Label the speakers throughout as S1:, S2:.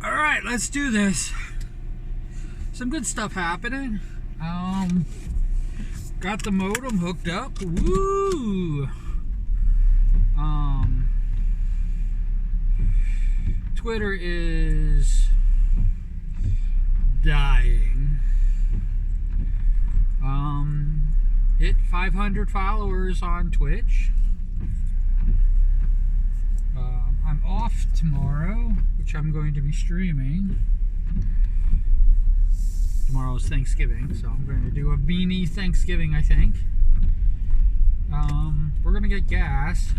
S1: Alright, let's do this. Some good stuff happening. Got the modem hooked up. Woo! Twitter is dying. Hit 500 followers on Twitch. I'm off tomorrow, which I'm going to be streaming. Tomorrow's Thanksgiving, so I'm going to do a beanie Thanksgiving, I think. We're going to get gas.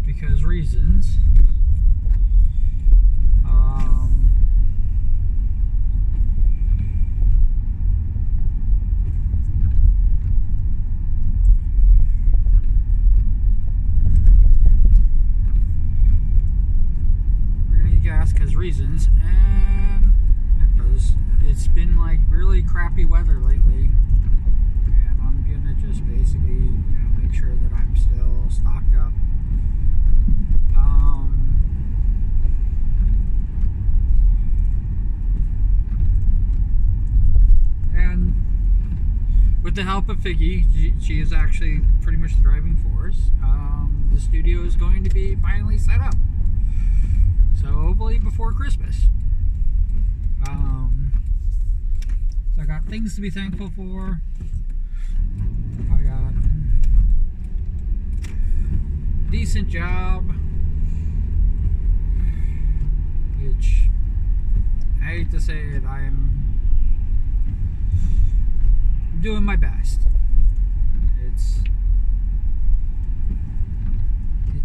S1: Because reasons. Reasons, and because it's been like really crappy weather lately, and I'm gonna just basically, make sure that I'm still stocked up. And with the help of Figgy, she is actually pretty much the driving force. The studio is going to be finally set up. So hopefully before Christmas. So I got things to be thankful for. I got a decent job, which I hate to say it, I'm doing my best. It's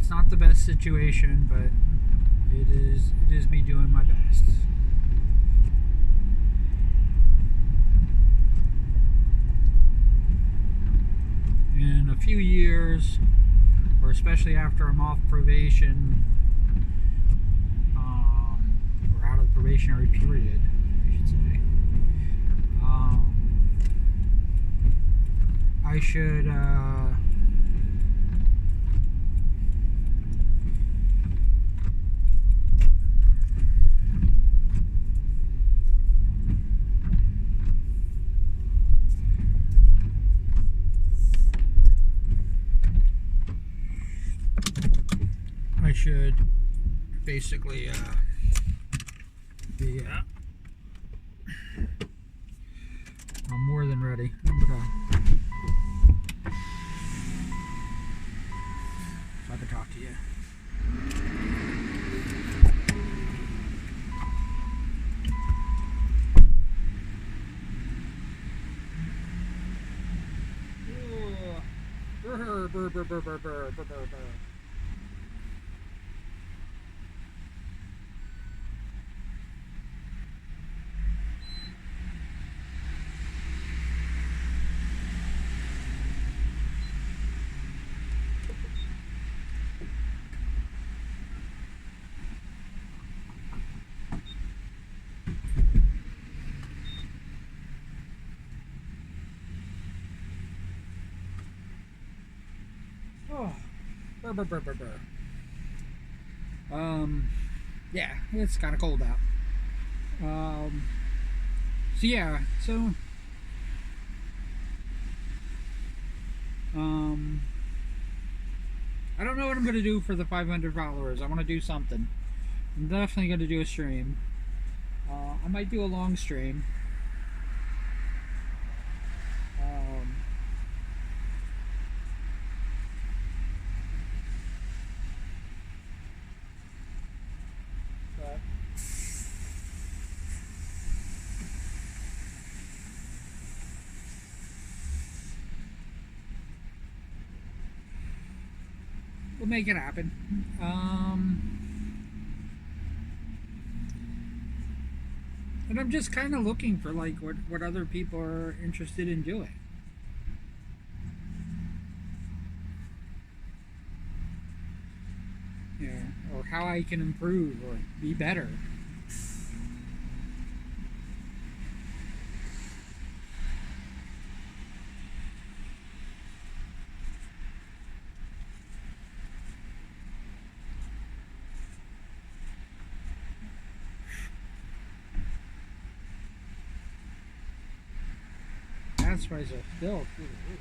S1: not the best situation, but it is me doing my best. In a few years, or especially after I'm off probation, or out of the probationary period, I should say, I should basically be I'm more than ready. So I can talk to you. Yeah, it's kind of cold out. I don't know what I'm going to do for the 500 followers. I want to do something. I'm definitely going to do a stream. I might do a long stream. We'll make it happen. And I'm just kind of looking for like what other people are interested in doing. Or how I can improve or be better. gas prices are still through the roof.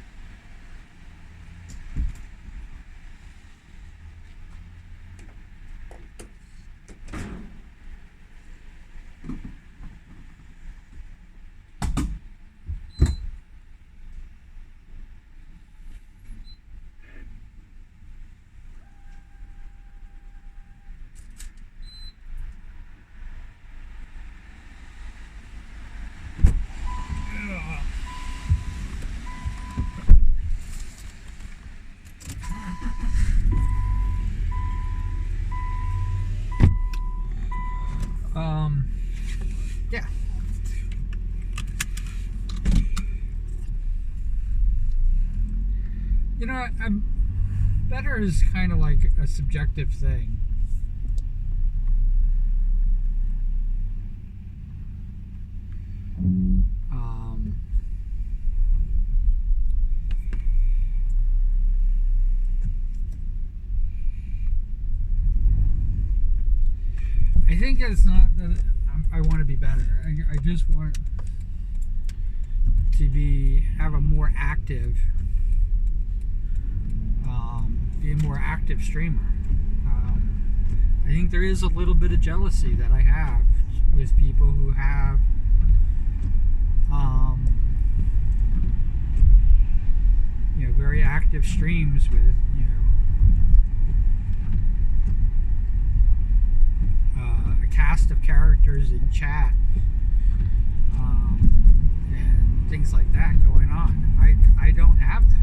S1: Yeah. You know, I'm better is kind of like a subjective thing. I think it's not that I want to be better. I just want to have a more active, be a more active streamer. I think there is a little bit of jealousy that I have with people who have very active streams with a cast of characters in chat and things like that going on. I don't have that.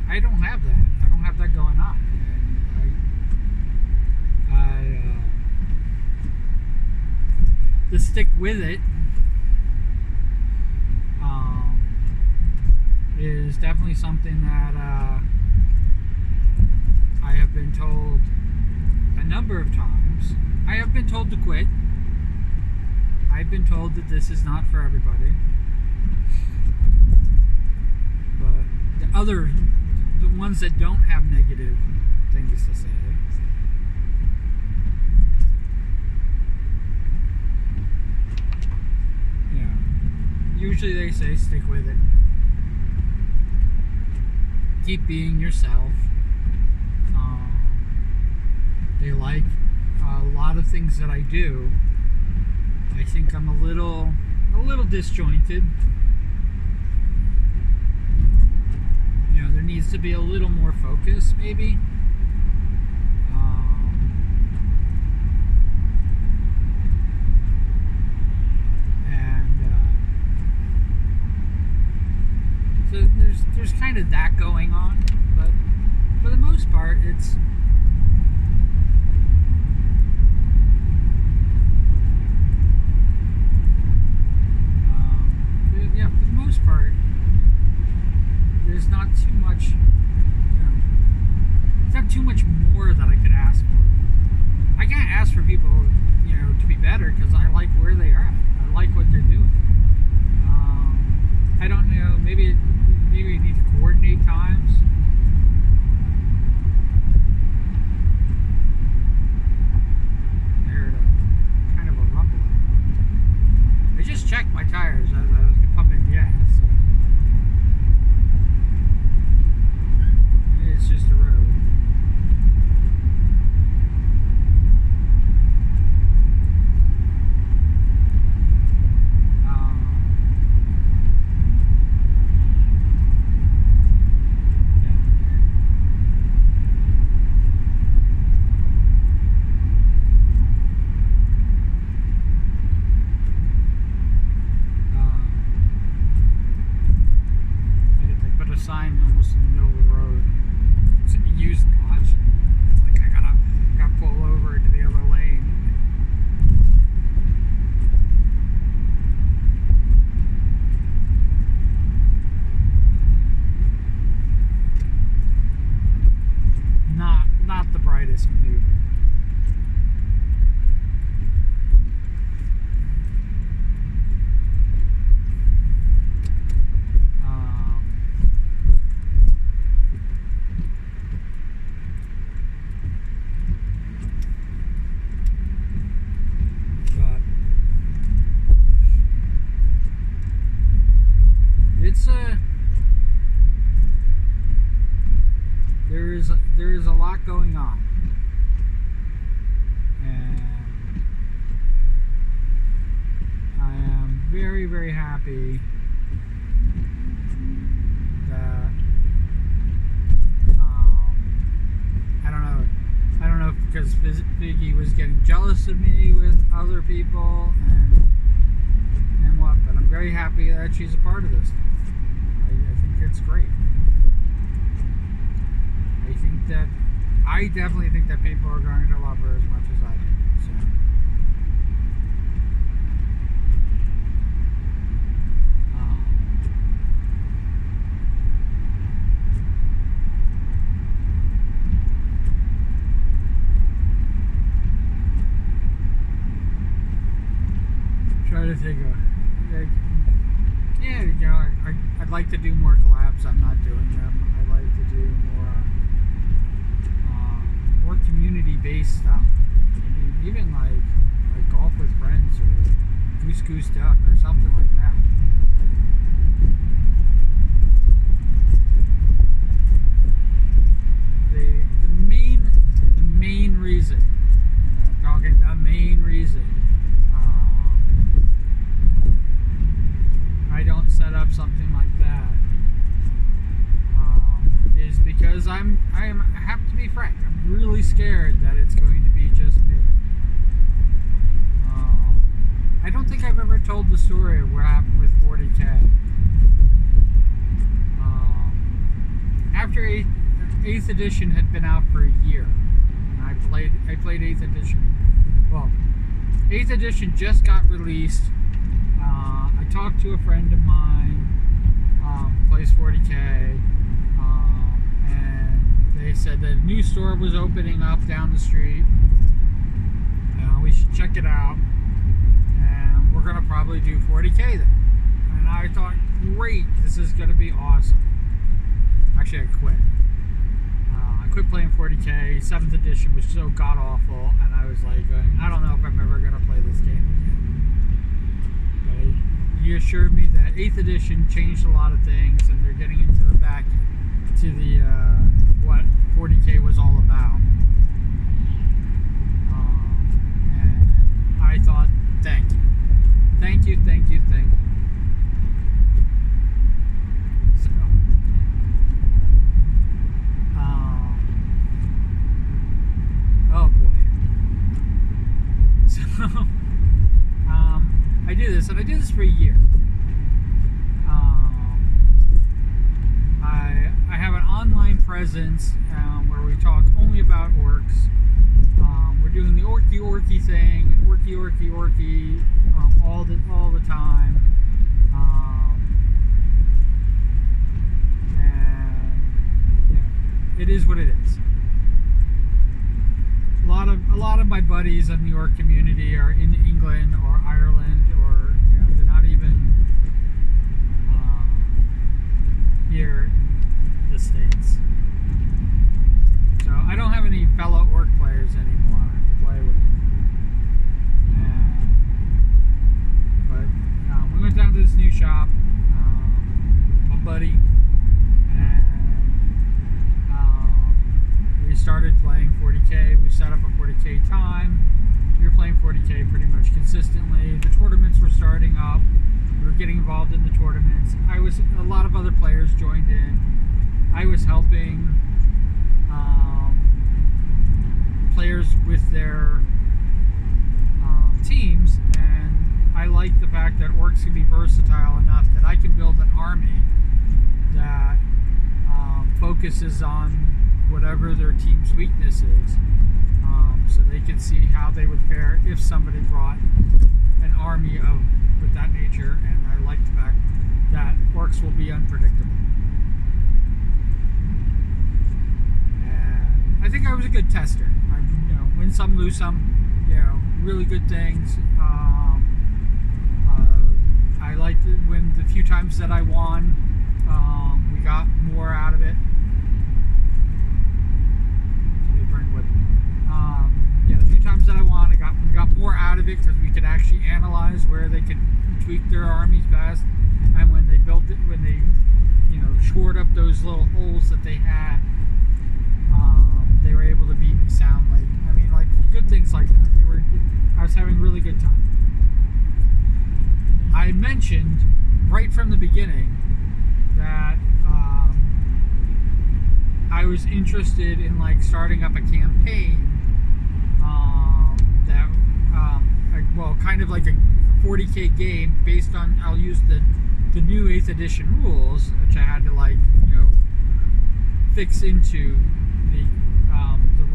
S1: I don't have that. I don't have that going on. And to stick with it is definitely something that I have been told a number of times. I have been told to quit. I've been told that this is not for everybody. But the ones that don't have negative things to say, usually they say stick with it, keep being yourself. They like a lot of things that I do. I think I'm a little disjointed. There needs to be a little more focus, maybe. So there's kind of that going on, but for the most part, it's for the most part, there's not too much, there's not too much more that I could ask for. I can't ask for people, to be better because I like where they are at. I like what they're doing. I don't know, maybe we need to coordinate times. There's kind of a rumbling. I just checked my tires as I was pumping gas. So. It's just a road. on. And I am very, very happy that I don't know if because Figgy was getting jealous of me with other people and what, but I'm very happy that she's a part of this. I think it's great. I definitely think that people are going to love her as much as I do. So. Try to think of, yeah, you know, I'd like to do more collabs. I'm not doing them. I'd like to do more community-based stuff. Maybe even like golf with friends or goose duck or something like that. The main reason, and I'm talking the main reason. I don't set up something like that is because I have to be frank. I'm really scared that it's going to be just me. I don't think I've ever told the story of what happened with 40K. After 8th edition had been out for a year, and I played 8th edition. Well, 8th edition just got released. I talked to a friend of mine who plays 40K, and they said that a new store was opening up down the street. We should check it out, and we're gonna probably do 40K then. And I thought, great, this is gonna be awesome. Actually, I quit. I quit playing 40K. 7th edition was so god awful, and I was like, I don't know if I'm ever gonna play this game again. He assured me that 8th edition changed a lot of things, and they're getting into the back to the what 40K was all about. And I thought, thank you. So, oh boy. So. I do this, and I do this for a year. I have an online presence where we talk only about orcs. We're doing the orky thing and orky all the time. And yeah, it is what it is. A lot of my buddies in the orc community are in England or Ireland, or they're not even here in the States. So I don't have any fellow orc players anymore to play with. But we went down to this new shop with my buddy, and we started playing 40K. We set up a 40K time. We were playing 40K pretty much consistently. The tournaments were starting up. We were getting involved in the tournaments. A lot of other players joined in. I was helping players with their teams, and I like the fact that orcs can be versatile enough that I can build an army that focuses on whatever their team's weakness is, so they can see how they would fare if somebody brought an army with that nature. And I like the fact that orcs will be unpredictable. And I think I was a good tester. Win some, lose some. Really good things. I liked it when the few times that I won, we got more out of it. The few times that I won, we got more out of it because we could actually analyze where they could tweak their armies best, and when they built it, when they shored up those little holes that they had, they were able to beat me soundly. I mean, like, good things like that. I was having a really good time. I mentioned right from the beginning that I was interested in like starting up a campaign well, kind of like a 40k game based on, I'll use the new 8th edition rules, which I had to like, fix into the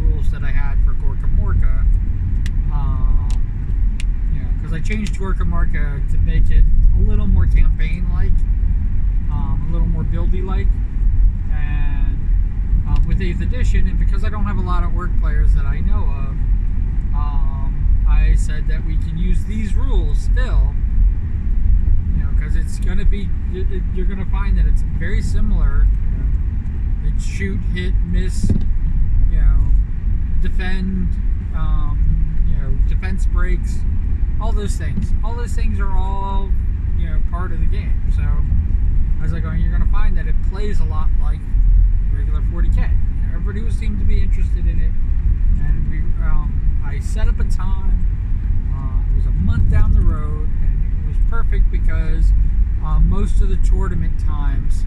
S1: rules that I had for Gorka Morka. Because I changed Gorka Morka to make it a little more campaign-like, a little more buildy-like, and with 8th edition, and because I don't have a lot of orc players that I know of, I said that we can use these rules still, because it's going to be, you're going to find that it's very similar. It's shoot, hit, miss, defend, defense breaks, all those things. All those things are all, part of the game. So I was like, you're going to find that it plays a lot like regular 40K. Everybody who seemed to be interested in it, and I set up a time. It was a month down the road, and it was perfect because most of the tournament times,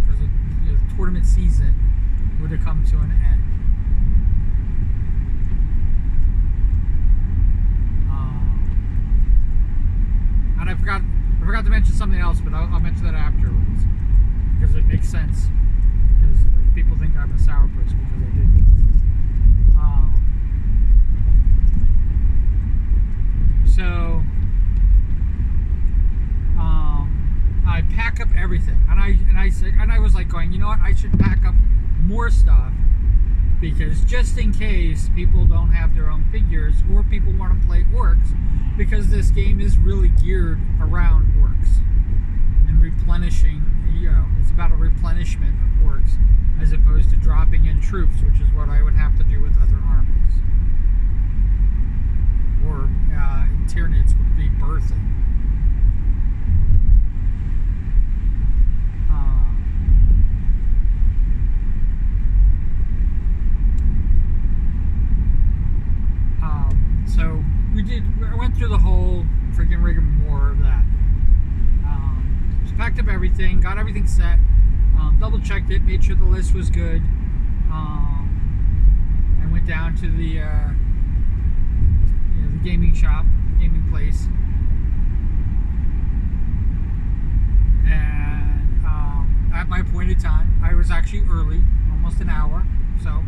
S1: because the tournament season would have come to an end. And I forgot to mention something else, but I'll mention that afterwards because it makes sense. Because people think I'm a sourpuss because I did. So I pack up everything, and I was like going, you know what? I should pack up more stuff because just in case people don't have their own figures or people want to play orcs, because this game is really geared around orcs and replenishing. It's about a replenishment of orcs as opposed to dropping in troops, which is what I would have to do with other armies. Or Tyranids would be birthing. So I went through the whole freaking rigmarole of that. Just packed up everything, got everything set, double checked it, made sure the list was good, and went down to the gaming shop, gaming place, and at my appointed time, I was actually early, almost an hour, so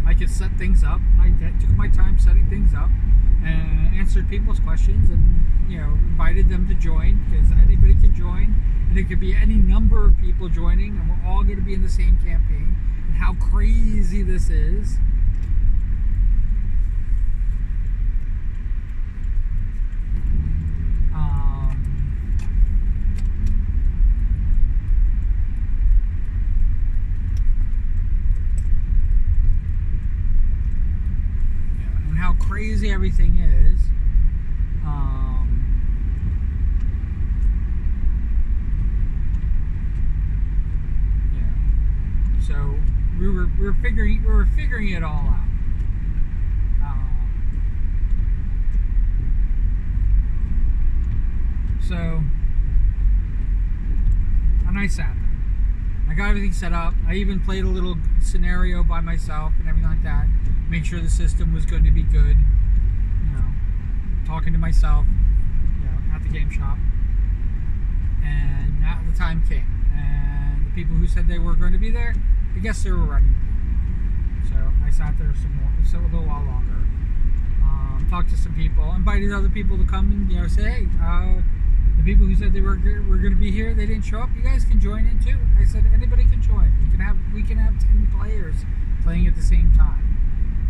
S1: I could set things up. I took my time setting things up and answered people's questions, and invited them to join, because anybody can join, and it could be any number of people joining, and we're all going to be in the same campaign. And how crazy this is. Crazy everything is. So we were figuring it all out. And I sat there. I got everything set up. I even played a little scenario by myself and everything like that. Make sure the system was going to be good. Talking to myself, at the game shop. And now the time came. And the people who said they were going to be there, I guess they were running. So I sat there a little while longer. Talked to some people, invited other people to come and say, hey, the people who said they were going to be here, they didn't show up. You guys can join in too. I said anybody can join. We can have 10 players playing at the same time.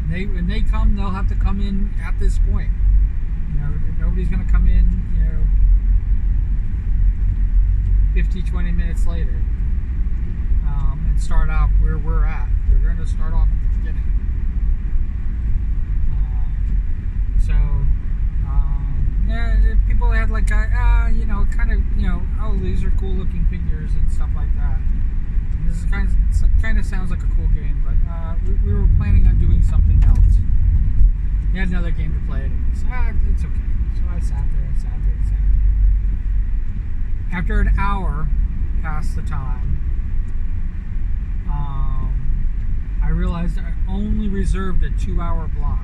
S1: When they come, they'll have to come in at this point. Nobody's going to come in, 50, 20 minutes later and start off where we're at. They're going to start off at the beginning. People had like, oh, these are cool looking figures and stuff like that. This is kind of sounds like a cool game, but we were planning on doing something else. He had another game to play, and he said, it's okay. So I sat there and sat there and sat there. After an hour past the time, I realized I only reserved a 2-hour block.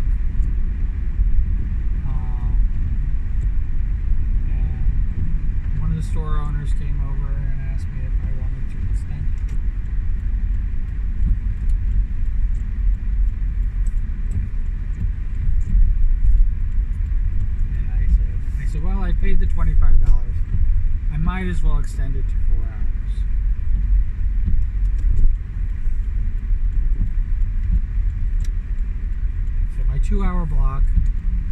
S1: And one of the store owners came over and asked me if I wanted to extend it. And I said, well, I paid the $25. I might as well extend it to 4 hours. So my 2-hour block,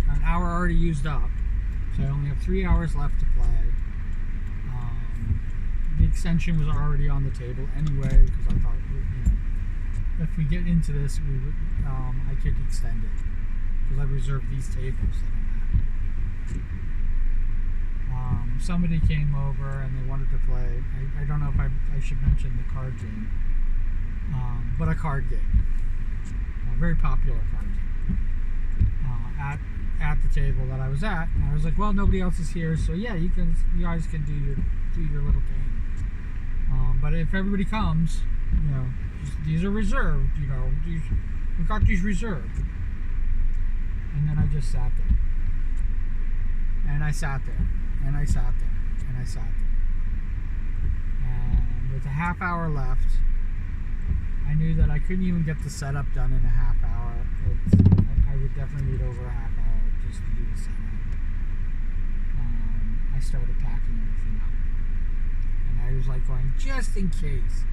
S1: an hour already used up, so I only have 3 hours left to play. The extension was already on the table anyway, because I thought, if we get into this, we would, I could extend it, because I reserved these tables that I'm at. Somebody came over and they wanted to play. I don't know if I should mention the card game, but a card game, a very popular card game, at the table that I was at. And I was like, well, nobody else is here, so yeah, you guys can do your little game. But if everybody comes, these are reserved. We got these reserved. And then I just sat there, and I sat there. And I sat there, and I sat there. And with a half hour left, I knew that I couldn't even get the setup done in a half hour. I would definitely need over a half hour just to do the setup. I started packing everything up. And I was like going, just in case.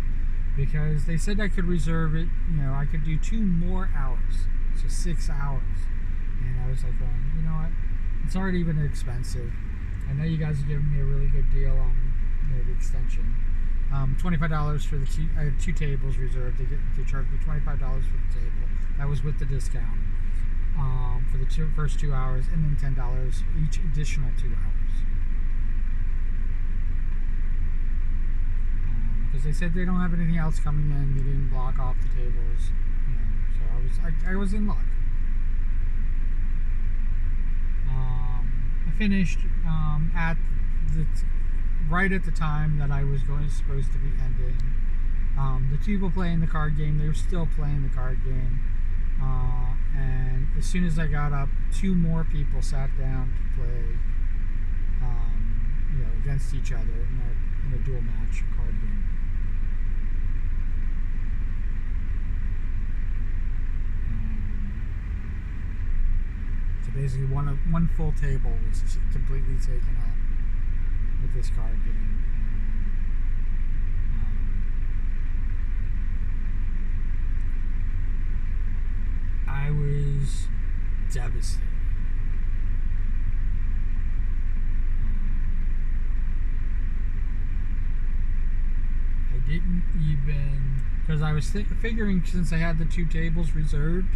S1: Because they said I could reserve it, I could do 2 more hours. So 6 hours. And I was like going, you know what? It's already been expensive. I know you guys are giving me a really good deal on the extension. $25 for the I had 2 tables reserved. They charged me $25 for the table. That was with the discount for the first 2 hours, and then $10 each additional 2 hours. Because they said they don't have anything else coming in. They didn't block off the tables. So I was in luck. I finished right at the time that I was supposed to be ending. The 2 people playing the card game, they were still playing the card game. And as soon as I got up, 2 more people sat down to play, against each other in a dual match card game. So basically, one full table was completely taken up with this card game. I was devastated. I didn't even, because I was figuring, since I had the 2 tables reserved,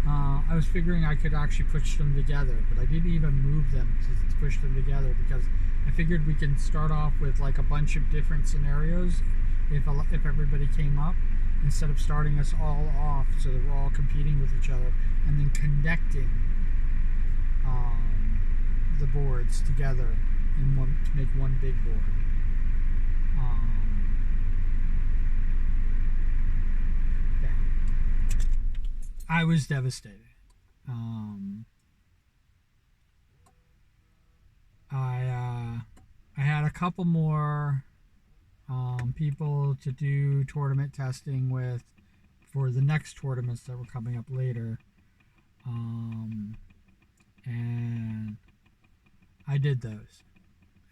S1: I was figuring I could actually push them together, but I didn't even move them to push them together, because I figured we can start off with like a bunch of different scenarios if everybody came up, instead of starting us all off so that we're all competing with each other, and then connecting the boards together to make one big board. I was devastated. I had a couple more people to do tournament testing with for the next tournaments that were coming up later, and I did those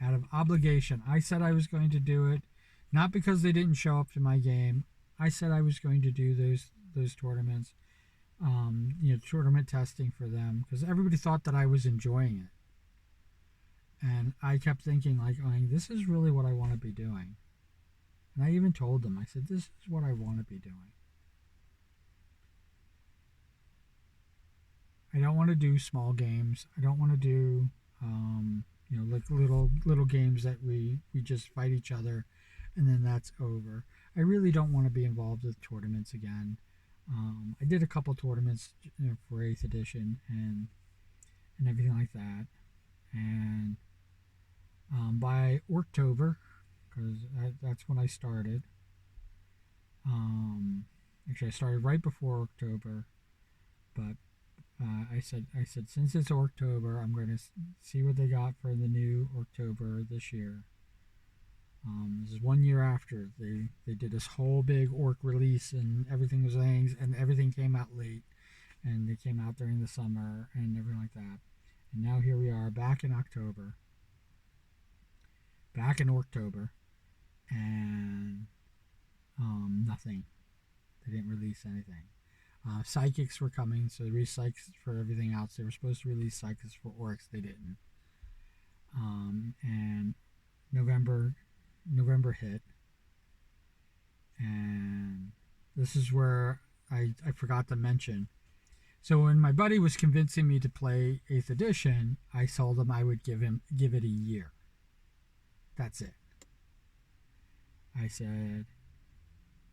S1: out of obligation. I said I was going to do it, not because they didn't show up to my game. I said I was going to do those tournaments. Tournament testing for them, because everybody thought that I was enjoying it, and I kept thinking this is really what I want to be doing. And I even told them, I said, this is what I want to be doing. I don't want to do small games. I don't want to do like little games that we just fight each other and then that's over. I really don't want to be involved with tournaments again. I did a couple tournaments, for Eighth Edition and everything like that, and by October, because that's when I started. Um, Actually, I started right before October, but I said since it's October, I'm going to see what they got for the new October this year. This is 1 year after they did this whole big orc release and everything was things and everything came out late and they came out during the summer and everything like that. And now here we are back in October, and nothing. They didn't release anything. Psychics were coming, so they released psychics for everything else. They were supposed to release psychics for orcs, they didn't. And November hit, and this is where I forgot to mention. So when my buddy was convincing me to play 8th edition, I told him I would give it a year. That's it. I said,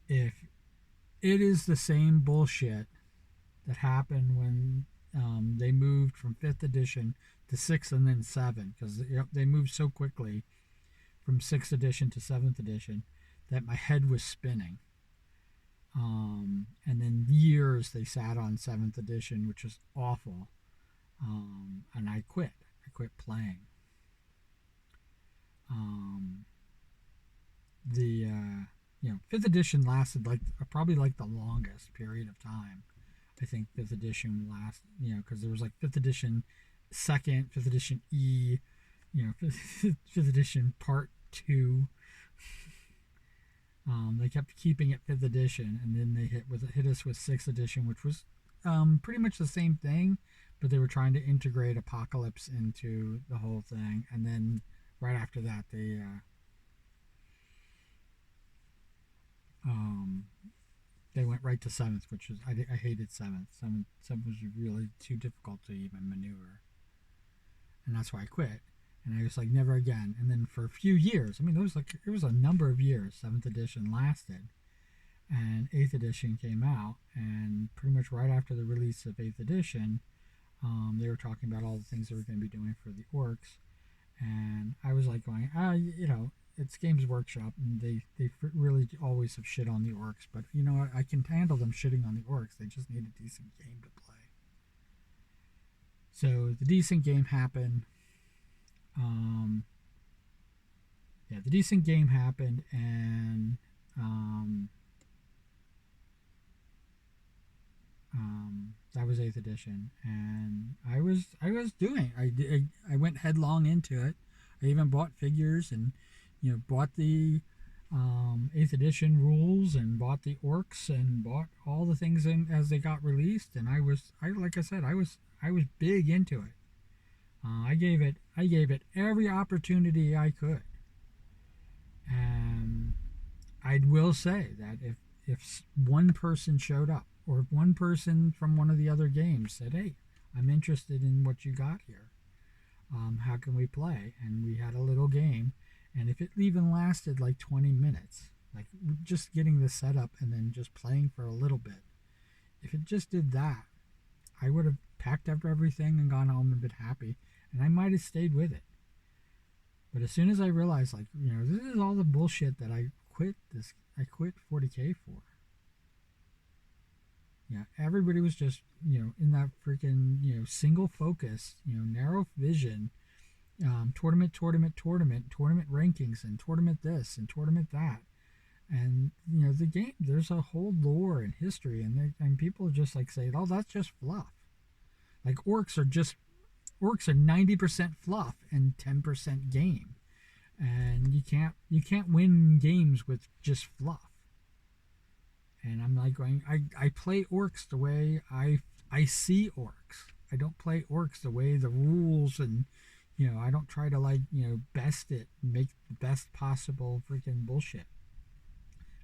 S1: if it is the same bullshit that happened when they moved from 5th edition to 6th and then 7, because they moved so quickly from 6th edition to 7th edition that my head was spinning. And then years they sat on 7th edition, which was awful. And I quit. I quit playing. The 5th edition lasted probably the longest period of time. I think 5th edition last, because there was 5th edition second, 5th edition E, 5th edition part 2. They kept keeping it 5th edition, and then they hit us with 6th edition, which was pretty much the same thing, but they were trying to integrate Apocalypse into the whole thing, and then right after that they went right to 7th, which was I hated 7th. 7th was really too difficult to even maneuver, and that's why I quit. And I was like, never again. And then for a few years, I mean, it was a number of years 7th edition lasted, and 8th edition came out, and pretty much right after the release of 8th edition, they were talking about all the things they were going to be doing for the orcs, and I was like going, it's Games Workshop, and they really always have shit on the orcs, but I can handle them shitting on the orcs. They just need a decent game to play. So the decent game happened. The decent game happened, and that was 8th edition, and I went headlong into it. I even bought figures and bought the 8th edition rules and bought the orcs and bought all the things as they got released, and I was big into it. I gave it every opportunity I could, and I will say that if one person showed up, or if one person from one of the other games said, "Hey, I'm interested in what you got here. How can we play?" And we had a little game, and if it even lasted 20 minutes, just getting the setup and then just playing for a little bit, if it just did that, I would have packed up everything and gone home and been happy, and I might have stayed with it. But as soon as I realized, this is all the bullshit that I quit 40K for. Yeah, everybody was just, in that freaking, single focus, narrow vision, tournament rankings, and tournament this and tournament that. And, the game, there's a whole lore and history, and people just say, oh, that's just fluff. Orcs are 90% fluff and 10% game, and you can't win games with just fluff. And I'm going, I play orcs the way I see orcs. I don't play orcs the way the rules, and I don't try to best it, make the best possible freaking bullshit.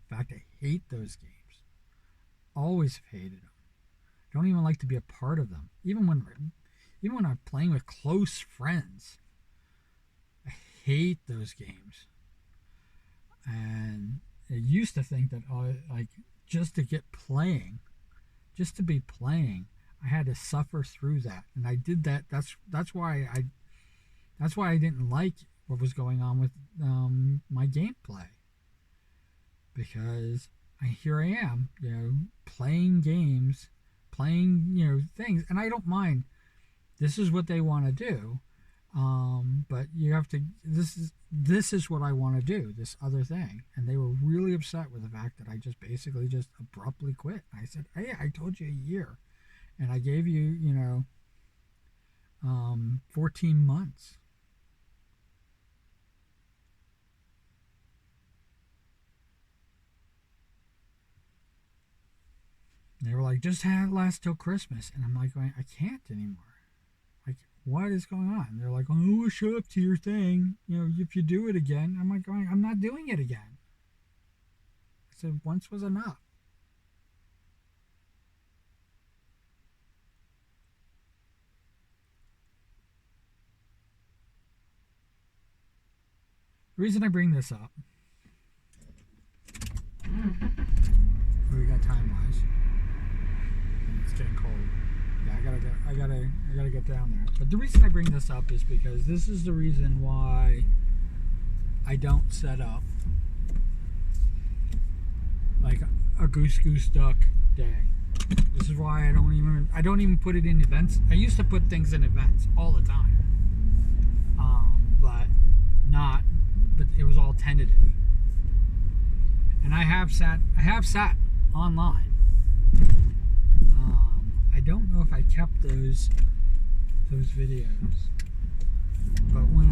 S1: In fact, I hate those games. Always have hated them. Don't even like to be a part of them. Even when I'm playing with close friends, I hate those games. And I used to think that like just to get playing, just to be playing, I had to suffer through that, and I did that. That's why I didn't like what was going on with my gameplay, because here I am, playing games, playing things, and I don't mind. This is what they want to do, but you have to. This is what I want to do. This other thing, and they were really upset with the fact that I just basically just abruptly quit. I said, "Hey, I told you a year, and I gave you 14 months." And they were like, "Just have it last till Christmas," and I'm like, going, "I can't anymore. Like, what is going on?" And they're like, "Oh, show up to your thing. If you do it again." I'm like, going, "I'm not doing it again." I said, "Once was enough." The reason I bring this up, what we got time wise, it's getting cold. Yeah, I gotta get down there. But the reason I bring this up is because this is the reason why I don't set up like a goose duck day. This is why I don't even put it in events. I used to put things in events all the time, but it was all tentative. And I have sat online. I don't know if I kept those videos, but when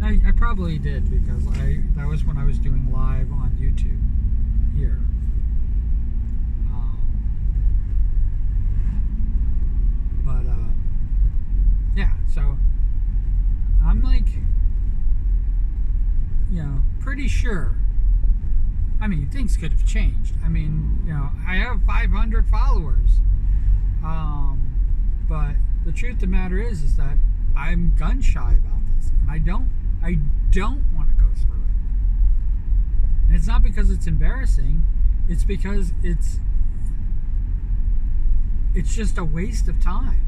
S1: I probably did, because that was when I was doing live on YouTube here. Yeah, so I'm like, pretty sure. I mean, things could have changed. I mean, I have 500 followers. But the truth of the matter is that I'm gun shy about this, and I don't want to go through it. And it's not because it's embarrassing. It's because it's just a waste of time.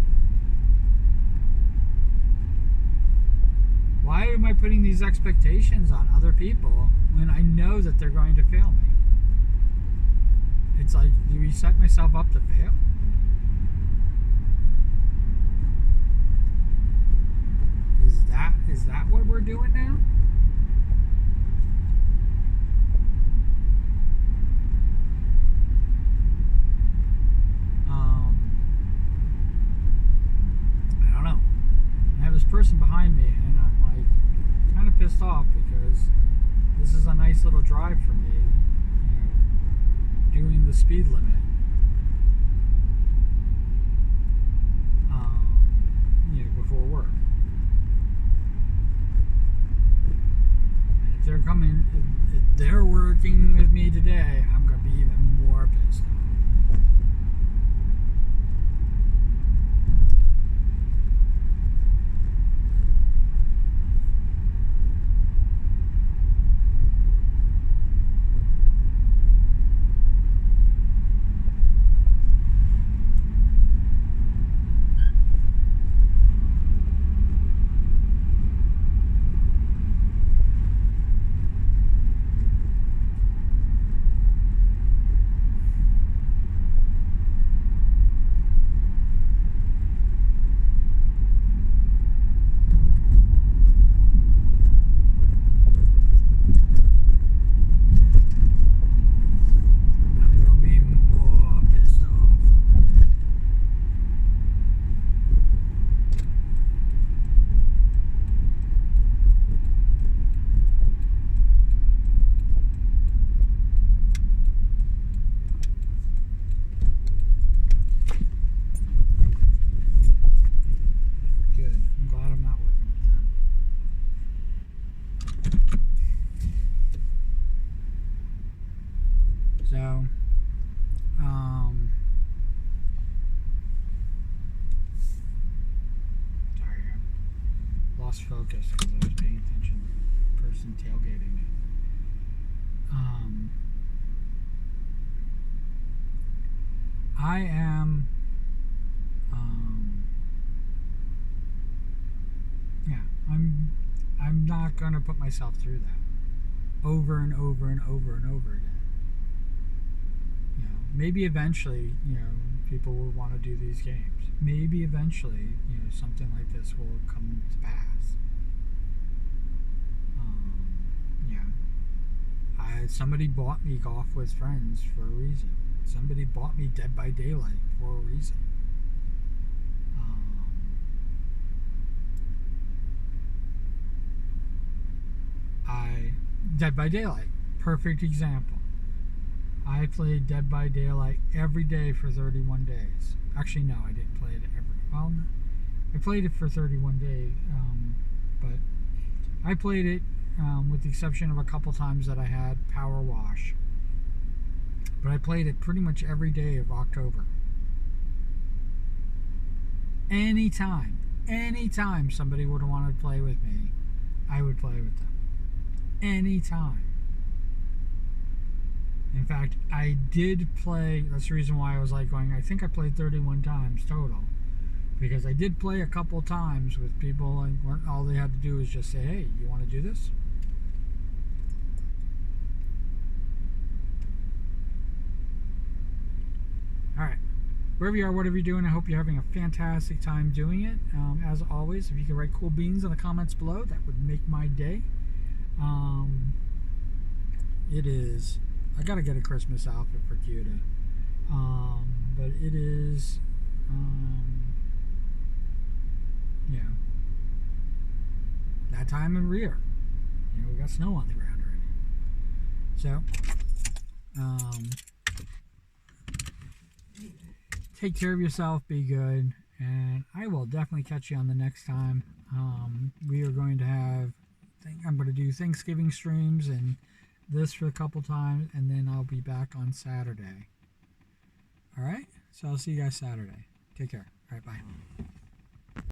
S1: Why am I putting these expectations on other people when I know that they're going to fail me? It's like, do we set myself up to fail? Is that what we're doing now? I don't know. I have this person behind me, and I'm like kind of pissed off because this is a nice little drive for me, doing the speed limit. Before work. And if they're working with me today, I'm gonna be even more pissed off. So, sorry, I lost focus because I was paying attention to the person tailgating me. I am, yeah, I'm not gonna put myself through that over and over and over and over again. Maybe eventually, people will want to do these games. Maybe eventually, something like this will come to pass. Yeah. Somebody bought me Golf with Friends for a reason. Somebody bought me Dead by Daylight for a reason. Dead by Daylight, perfect example. I played Dead by Daylight every day for 31 days. Actually, no, I didn't play it well, I played it for 31 days, but I played it with the exception of a couple times that I had power wash. But I played it pretty much every day of October. Anytime somebody would have wanted to play with me, I would play with them. Anytime. In fact, I did play, that's the reason why I was like going, I think I played 31 times total. Because I did play a couple times with people, and all they had to do was just say, hey, you want to do this? Alright. Wherever you are, whatever you're doing, I hope you're having a fantastic time doing it. As always, if you can write cool beans in the comments below, that would make my day. It is, I gotta get a Christmas outfit for Cuda. But it is, yeah, that time of year. We got snow on the ground already. So, take care of yourself, be good, and I will definitely catch you on the next time. We are going to have, I'm going to do Thanksgiving streams and this for a couple times, and then I'll be back on Saturday. Alright? So I'll see you guys Saturday. Take care. Alright, bye.